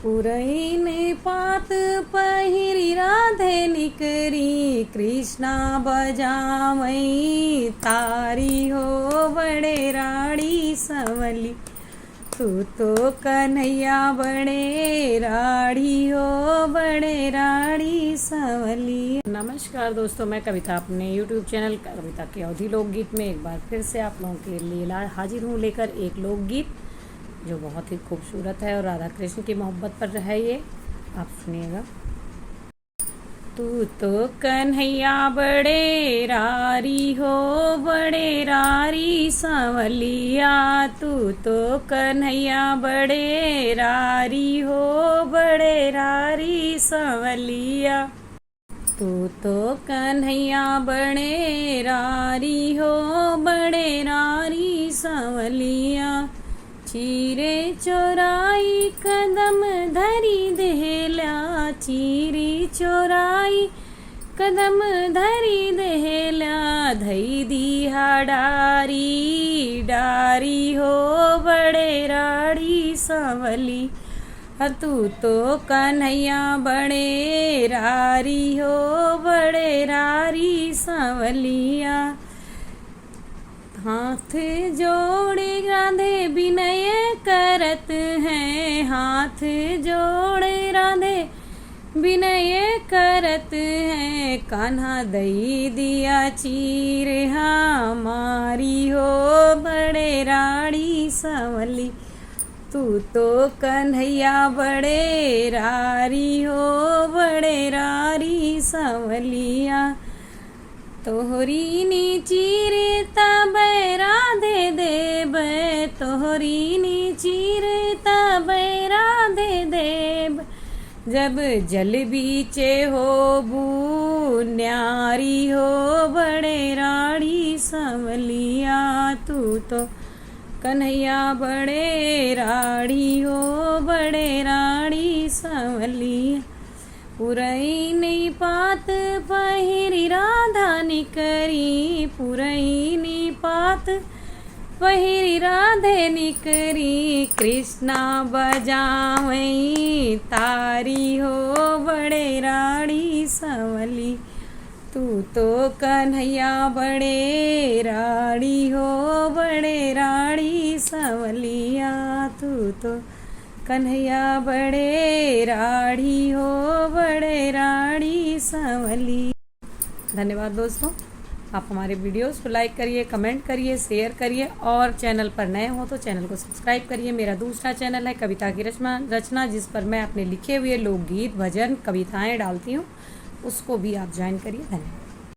पुरैन पात पहिरी राधे निकरी कृष्णा बजावई तारी हो बड़े राड़ी सवली। तू तो कन्हैया बड़े राड़ी हो बड़े राड़ी सवली। नमस्कार दोस्तों, मैं कविता अपने YouTube चैनल कविता के अवधि लोकगीत में एक बार फिर से आप लोगों के लिए हाजिर हूँ लेकर एक लोकगीत जो बहुत ही खूबसूरत है और राधा कृष्ण की मोहब्बत पर है। ये आप सुनिएगा। तू तो कन्हैया बड़े रारी हो बड़े रारी सांवलिया। तू तो कन्हैया बड़े रारी हो बड़े रारी सांवलिया। तू तो कन्हैया बड़े रारी हो बड़े रारी सांवलिया। चीरे चोराई कदम धरी देहल्या। चीरी चोराई कदम धरी देहल्या। धई दिहा डारी डारी हो बड़े राड़ी सांवली। तू तो कन्हैया बड़े रारी हो बड़े रारी सांवलिया। हाथ जोड़े राधे विनय करत हैं। हाथ जोड़े राधे विनय करत हैं। कान्हा दई दिया चीर हमारी हो बड़े राड़ी सांवली। तू तो कन्हैया बड़े रारी हो बड़े रारी सांवलिया। तोहरी नी चीरे तब राधे देव। तोहरी नी चीरे तब राधे देव। जब जल बीचे हो बू न्यारी हो बड़े राड़ी सांवलिया। तू तो कन्हैया बड़े राड़ी हो बड़े राड़ी सांवलिया। पुरैन पात पहिरी राधा निकरी। पुरैन पात पहिरी राधे निकरी कृष्णा बजावई तारी हो बड़े राड़ी सांवली। तू तो कन्हैया बड़े राड़ी हो बड़े राड़ी सांवलिया। तू तो कन्हैया बड़े राड़ी हो बड़े राड़ी सांवली। धन्यवाद दोस्तों, आप हमारे वीडियोस को लाइक करिए, कमेंट करिए, शेयर करिए और चैनल पर नए हो तो चैनल को सब्सक्राइब करिए। मेरा दूसरा चैनल है कविता की रचना जिस पर मैं अपने लिखे हुए लोकगीत, भजन, कविताएं डालती हूँ, उसको भी आप ज्वाइन करिए। धन्यवाद।